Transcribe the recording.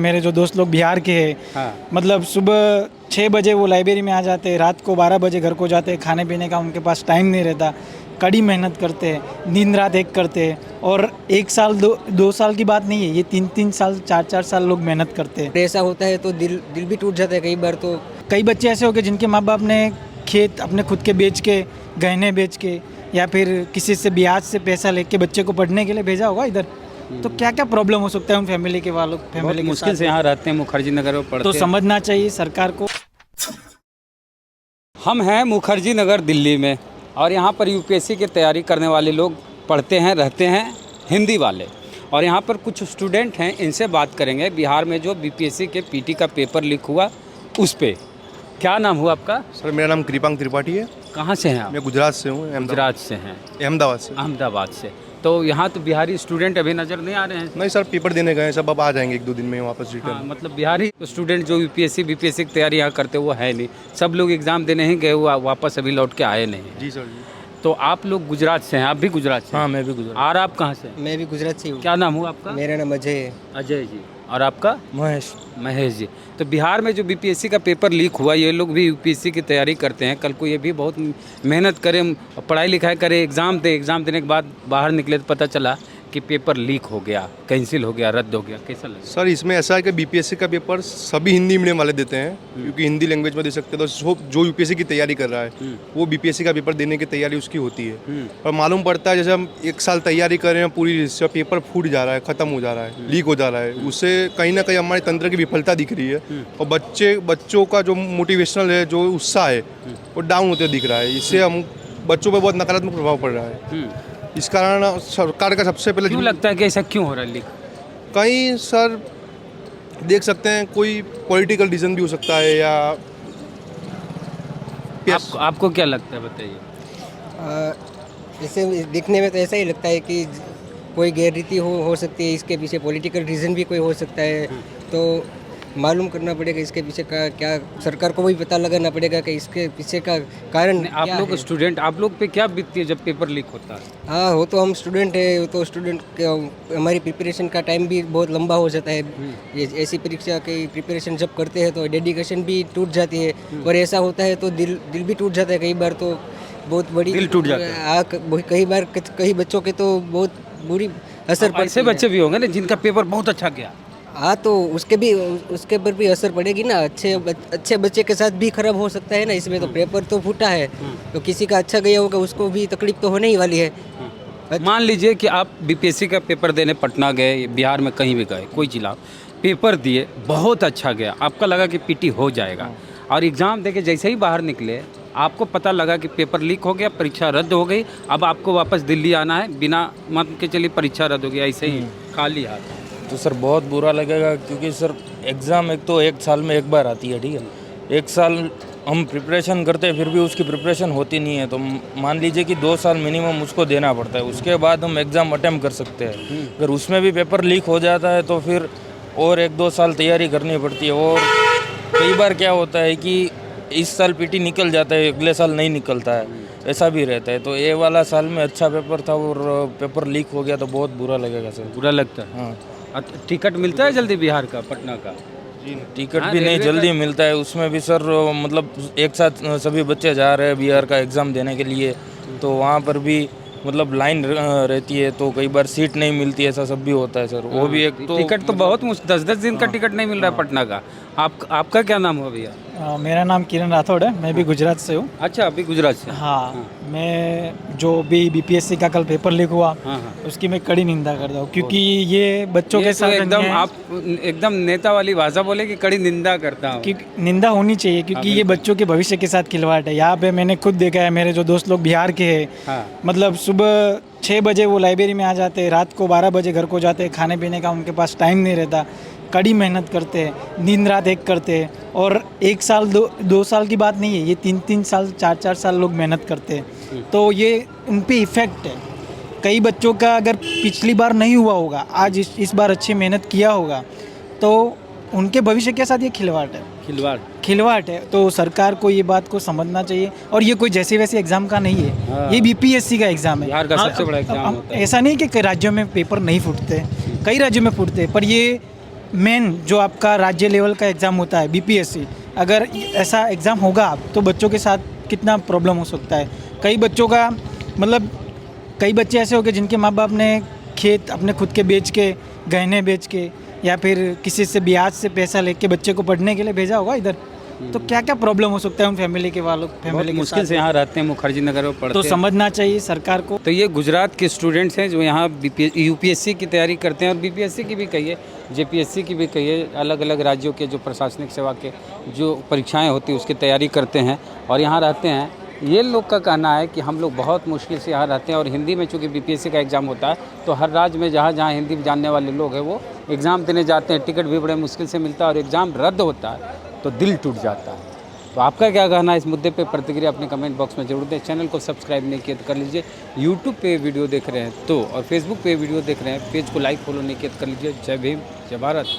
मेरे जो दोस्त लोग बिहार के हैं, हाँ। मतलब सुबह 6 बजे वो लाइब्रेरी में आ जाते हैं, रात को 12 बजे घर को जाते हैं, खाने पीने का उनके पास टाइम नहीं रहता, कड़ी मेहनत करते हैं, दिन रात एक करते हैं। और 1 साल 2 साल की बात नहीं है, ये 3 साल 4 साल लोग मेहनत करते हैं। ऐसा होता है तो दिल भी टूट जाता है कई बार। तो कई बच्चे ऐसे हो गए जिनके माँ बाप ने खेत अपने खुद के बेच के, गहने बेच के, या फिर किसी से ब्याज से पैसा लेके बच्चे को पढ़ने के लिए भेजा होगा इधर। तो क्या क्या प्रॉब्लम हो सकता है उन फैमिली के वालों, फैमिली के मुश्किल से यहाँ रहते हैं, मुखर्जी नगर में पढ़ते तो हैं। समझना चाहिए सरकार को। हम हैं मुखर्जी नगर दिल्ली में, और यहाँ पर यूपीएससी की तैयारी करने वाले लोग पढ़ते हैं, रहते हैं, हिंदी वाले। और यहाँ पर कुछ स्टूडेंट हैं, इनसे बात करेंगे बिहार में जो बीपीएससी के पीटी का पेपर लीक हुआ उस पे। क्या नाम हुआ आपका? सर मेरा नाम कृपांक त्रिपाठी है। कहाँ से हैं आप? मैं गुजरात से हूँ। गुजरात से हैं, अहमदाबाद से। अहमदाबाद से। तो यहाँ तो बिहारी स्टूडेंट अभी नज़र नहीं आ रहे हैं। नहीं सर, पेपर देने गए हैं सब, अब आ जाएंगे 1-2 दिन में वापस हाँ, रिटर्न। मतलब बिहारी स्टूडेंट जो यूपीएससी बीपीएससी की तैयारी यहाँ करते वो है नहीं, सब लोग एग्ज़ाम देने ही गए, वो वापस अभी लौट के आए नहीं। जी सर जी। तो आप लोग गुजरात से हैं? आप भी गुजरात से? हाँ, मैं भी गुजरात। और आप कहाँ से? मैं भी गुजरात से हूँ। क्या नाम हुआ आपका? मेरा नाम अजय है। अजय जी। और आपका? महेश। महेश जी। तो बिहार में जो बीपीएससी का पेपर लीक हुआ, ये लोग भी यूपीएससी की तैयारी करते हैं, कल को ये भी बहुत मेहनत करें, पढ़ाई लिखाई करें, एग्ज़ाम देने के बाद बाहर निकले तो पता चला कि पेपर लीक हो गया, कैंसिल हो गया, रद्द हो गया। कैसा लगा? सर इसमें ऐसा है कि बीपीएससी का पेपर सभी हिंदी मीडियम वाले देते हैं, क्योंकि हिंदी लैंग्वेज में दे सकते हैं। तो जो यूपीएससी की तैयारी कर रहा है वो बीपीएससी का पेपर देने की तैयारी उसकी होती है। और मालूम पड़ता है जैसे हम 1 साल तैयारी कर रहे हैं पूरी, पेपर फूट जा रहा है, ख़त्म हो जा रहा है, लीक हो जा रहा है, उससे कहीं ना कहीं हमारे तंत्र की विफलता दिख रही है। और बच्चों का जो मोटिवेशनल है, जो उत्साह है, वो डाउन होते दिख रहा है। इससे हम बच्चों पर बहुत नकारात्मक प्रभाव पड़ रहा है। इस कारण सरकार का सबसे पहले क्यों लगता है कि ऐसा क्यों हो रहा है लीक? कहीं सर देख सकते हैं कोई पॉलिटिकल रीज़न भी हो सकता है, या आपको क्या लगता है, बताइए। इसे दिखने में तो ऐसा ही लगता है कि कोई गैररीति हो सकती है, इसके पीछे पॉलिटिकल रीज़न भी कोई हो सकता है। तो मालूम करना पड़ेगा इसके पीछे का क्या, सरकार को भी पता लगाना पड़ेगा कि इसके पीछे का कारण आप क्या लोग है। स्टूडेंट, आप लोग पे क्या बीतती है जब पेपर लीक होता है? हाँ, वो तो हम स्टूडेंट है, वो तो स्टूडेंट हमारी प्रिपरेशन का टाइम भी बहुत लंबा हो जाता है। ये ऐसी परीक्षा की प्रिपरेशन जब करते हैं तो डेडिकेशन भी टूट जाती है। और ऐसा होता है तो दिल भी टूट जाता है कई बार। तो बहुत बड़ी दिल टूट जाता है। हाँ, कई बार कई बच्चों के तो बहुत बुरी असर पड़ती ऐसे है। बच्चे भी होंगे ना जिनका पेपर बहुत अच्छा गया। हाँ, तो उसके पर भी असर पड़ेगी ना। अच्छे बच्चे के साथ भी खराब हो सकता है ना। इसमें तो पेपर तो फूटा है, तो किसी का अच्छा गया होगा उसको भी तकलीफ तो होने ही वाली है। मान लीजिए कि आप बीपीएससी का पेपर देने पटना गए, बिहार में कहीं भी गए, कोई जिला, पेपर दिए, बहुत अच्छा गया, आपका लगा कि पीटी हो जाएगा, और एग्ज़ाम देके जैसे ही बाहर निकले आपको पता लगा कि पेपर लीक हो गया, परीक्षा रद्द हो गई, अब आपको वापस दिल्ली आना है, बिना मान के चलिए परीक्षा रद्द हो गया, ऐसे ही खाली हाथ। तो सर बहुत बुरा लगेगा, क्योंकि सर एग्ज़ाम एक तो 1 साल में एक बार आती है, ठीक है। 1 साल हम प्रिपरेशन करते हैं, फिर भी उसकी प्रिपरेशन होती नहीं है। तो मान लीजिए कि 2 साल मिनिमम उसको देना पड़ता है, उसके बाद हम एग्ज़ाम अटेम्प्ट कर सकते हैं। अगर उसमें भी पेपर लीक हो जाता है तो फिर और 1-2 साल तैयारी करनी पड़ती है। और कई बार क्या होता है कि इस साल पीटी निकल जाता है, अगले साल नहीं निकलता है, ऐसा भी रहता है। तो ये वाला साल में अच्छा पेपर था और पेपर लीक हो गया तो बहुत बुरा लगेगा सर। बुरा लगता है। हाँ, टिकट मिलता है जल्दी बिहार का, पटना का? टिकट हाँ, भी नहीं रेलवे जल्दी मिलता है। उसमें भी सर मतलब एक साथ सभी बच्चे जा रहे हैं बिहार का एग्ज़ाम देने के लिए, तो वहाँ पर भी मतलब लाइन रहती है, तो कई बार सीट नहीं मिलती है, ऐसा सब भी होता है सर। वो भी एक तो टिकट तो बहुत 10-10 दिन का टिकट नहीं मिल रहा है पटना का। आपका क्या नाम हुआ भैया? मेरा नाम किरण राठौड़ है, मैं भी गुजरात से हूँ। अच्छा, अभी गुजरात से? हाँ, मैं जो भी बीपीएससी का कल पेपर लीक हुआ, हाँ। उसकी मैं कड़ी निंदा करता हूँ, क्योंकि ये बच्चों के ये साथ तो एकदम अन्याय है। आप एकदम नेता वाली भाषा बोले कि कड़ी निंदा करता हूँ। कि निंदा होनी चाहिए, क्योंकि ये बच्चों के भविष्य के साथ खिलवाड़ है। यहाँ पे मैंने खुद देखा है, मेरे जो दोस्त लोग बिहार के हैं, हाँ। मतलब सुबह 6 बजे वो लाइब्रेरी में आ जाते हैं, रात को 12 बजे घर को जाते हैं, खाने पीने का उनके पास टाइम नहीं रहता, कड़ी मेहनत करते हैं, दिन रात एक करते हैं। और 1 साल 2 साल की बात नहीं है, ये 3 साल 4 साल लोग मेहनत करते हैं। तो ये उन पे इफ़ेक्ट है। कई बच्चों का अगर पिछली बार नहीं हुआ होगा, आज इस बार अच्छी मेहनत किया होगा, तो उनके भविष्य के साथ ये खिलवाड़ है। तो सरकार को ये बात को समझना चाहिए। और ये कोई जैसे वैसे एग्ज़ाम का नहीं है, ये बीपीएससी का एग्ज़ाम है। बिहार का सबसे बड़ा एग्जाम होता है। ऐसा नहीं कि कई राज्यों में पेपर नहीं फूटते, कई राज्यों में फूटते, पर ये मेन जो आपका राज्य लेवल का एग्ज़ाम होता है बीपीएससी, अगर ऐसा एग्ज़ाम होगा तो बच्चों के साथ कितना प्रॉब्लम हो सकता है। कई बच्चों का मतलब कई बच्चे ऐसे हो गए जिनके माँ बाप ने खेत अपने खुद के बेच के, गहने बेच के, या फिर किसी से ब्याज से पैसा लेके बच्चे को पढ़ने के लिए भेजा होगा इधर। तो क्या क्या प्रॉब्लम हो सकता है उन फैमिली के वालों, बहुत फैमिली के मुश्किल साथ। से यहाँ रहते हैं, मुखर्जी नगर में पढ़ते तो हैं। समझना चाहिए सरकार को। तो ये गुजरात के स्टूडेंट्स हैं जो यहाँ यूपीएससी की तैयारी करते हैं, और बीपीएससी की भी कहिए, जेपीएससी की भी कहिए, अलग अलग राज्यों के जो प्रशासनिक सेवा के जो परीक्षाएं होती है उसकी तैयारी करते हैं और यहाँ रहते हैं। ये लोग का कहना है कि हम लोग बहुत मुश्किल से यहाँ रहते हैं, और हिंदी में चूँकि बीपीएससी का एग्ज़ाम होता है तो हर राज्य में जहाँ जहाँ हिंदी जानने वाले लोग हैं वो एग्ज़ाम देने जाते हैं, टिकट भी बड़े मुश्किल से मिलता है, और एग्ज़ाम रद्द होता है तो दिल टूट जाता है। तो आपका क्या कहना है इस मुद्दे पे? प्रतिक्रिया अपने कमेंट बॉक्स में जरूर दें। चैनल को सब्सक्राइब नहीं किया तो कर लीजिए। यूट्यूब पे वीडियो देख रहे हैं तो, और फेसबुक पे वीडियो देख रहे हैं, पेज को लाइक फॉलो नहीं किया तो कर लीजिए। जय भीम, जय भारत।